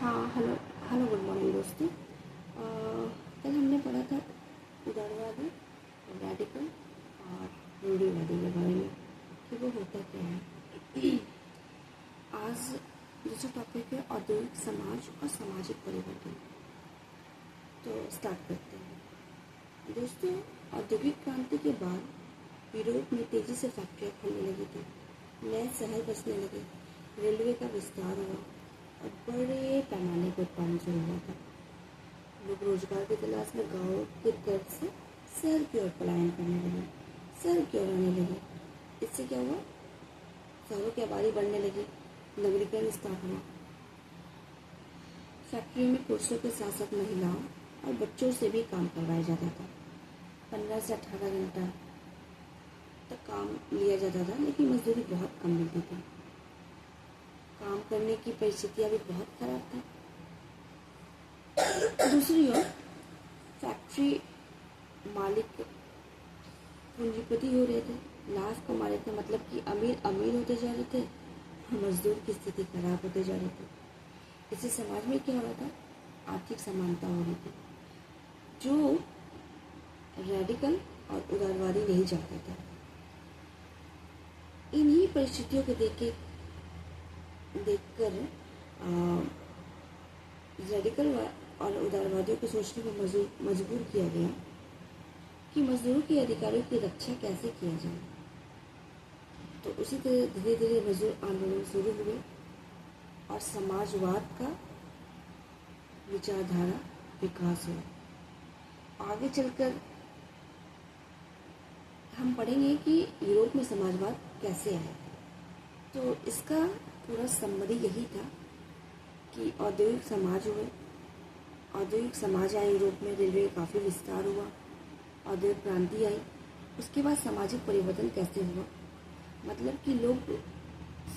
हाँ, hello hello good morning दोस्तों। कल हमने पढ़ा था उदारवादी, रैडिकल और रूढ़िवादी के बारे में कि वो होता क्या है। आज दूसरा टॉपिक है औद्योगिक समाज और सामाजिक परिवर्तन। तो स्टार्ट करते हैं दोस्तों। औद्योगिक क्रांति के बाद यूरोप में तेज़ी से फैक्ट्रियाँ खुलने लगी थी, नए शहर बसने लगे, रेलवे का विस्तार हुआ और बड़े पैमाने पर उत्पादन शुरू हुआ था। लोग रोजगार की तलाश में गाँव के तर्ज से शहर की ओर पलायन करने लगे, शहर की ओर आने लगे। इससे क्या हुआ? शहरों की आबादी बढ़ने लगी, नगरीकरण स्टार्ट हुआ। फैक्ट्रियों में पुरुषों के साथ साथ महिलाओं और बच्चों से भी काम करवाया जाता था। 15 से 18 घंटा तक काम लिया जाता था, लेकिन मजदूरी बहुत कम मिलती थी। काम करने की परिस्थितियाँ भी बहुत खराब था। दूसरी ओर फैक्ट्री मालिक पूंजीपति हो रहे थे, लाभ कमा रहे थे, मतलब कि अमीर अमीर होते जा रहे थे, मजदूर की स्थिति खराब होते जा रही थी। इससे समाज में क्या हो रहा था? आर्थिक समानता हो रही थी, जो रेडिकल और उदारवादी नहीं चाहते थे। इन्हीं परिस्थितियों को देखकर रेडिकल और उदारवादियों को सोचने को मजबूर किया गया कि मजदूरों के अधिकारों की रक्षा कैसे किया जाए। तो उसी तरह धीरे धीरे मजदूर आंदोलन शुरू हुए और समाजवाद का विचारधारा विकास हुआ। आगे चलकर हम पढ़ेंगे कि यूरोप में समाजवाद कैसे आया। तो इसका पूरा समरी यही था कि औद्योगिक समाज हुए, औद्योगिक समाज आए यूरोप में, रेलवे काफ़ी विस्तार हुआ, औद्योगिक क्रांति आई। उसके बाद सामाजिक परिवर्तन कैसे हुआ, मतलब कि लोग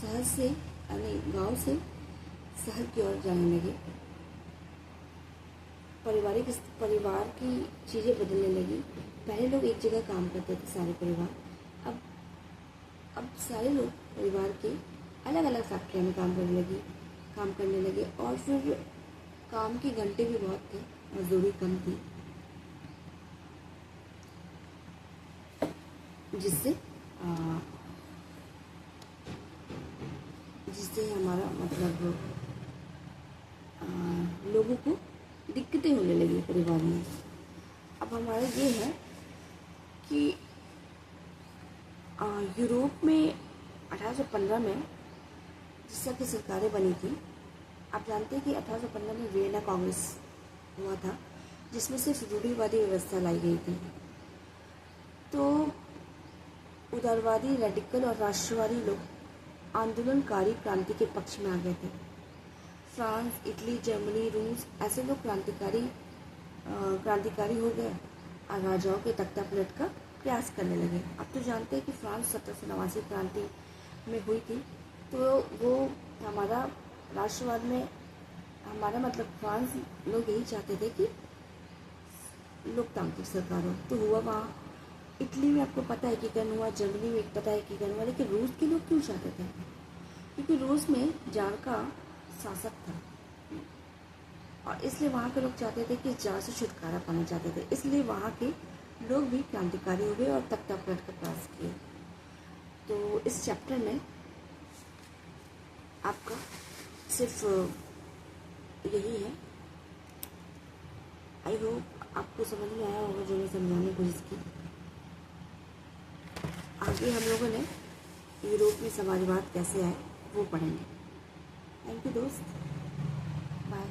शहर से यानी गांव से शहर की ओर जाने लगे, परिवार की चीज़ें बदलने लगी। पहले लोग एक जगह काम करते थे सारे परिवार, अब सारे लोग परिवार के अलग अलग फैक्ट्रियों में काम करने लगे और फिर काम के घंटे भी बहुत थे, मजदूरी कम थी, जिससे हमारा मतलब लोगों को दिक्कतें होने लगी परिवार में। अब हमारा ये है कि यूरोप में 1815 में जिस तरह की सरकारें बनी थी, आप जानते हैं कि 1815 में वियना कांग्रेस हुआ था, जिसमें सिर्फ रूढ़िवादी व्यवस्था लाई गई थी। तो उदारवादी, रेडिकल और राष्ट्रवादी लोग आंदोलनकारी क्रांति के पक्ष में आ गए थे। फ्रांस, इटली, जर्मनी, रूस ऐसे लोग क्रांतिकारी हो गए और राजाओं के तख्ता पलट का प्रयास करने लगे। अब तो जानते हैं कि फ्रांस 1789 क्रांति में हुई थी, तो वो हमारा राष्ट्रवाद में हमारा मतलब फ्रांस लोग यही चाहते थे कि लोकतांत्रिक सरकार हो, तो हुआ वहाँ। इटली में आपको पता है एकीकरण हुआ, जर्मनी में पता है एकीकरण हुआ, लेकिन रूस के लोग क्यों चाहते थे? क्योंकि रूस में जार का शासक था और इसलिए वहाँ के लोग चाहते थे कि जार से छुटकारा पाना चाहते थे, इसलिए वहाँ के लोग भी क्रांतिकारी हुए और तख्ता पलट का प्रयास किए। तो इस चैप्टर में आपका सिर्फ यही है। आई होप आपको समझ में आया होगा जो मैं समझाने की कोशिश की। आगे हम लोगों ने यूरोप में समाजवाद कैसे आए वो पढ़ेंगे। थैंक यू दोस्त, बाय।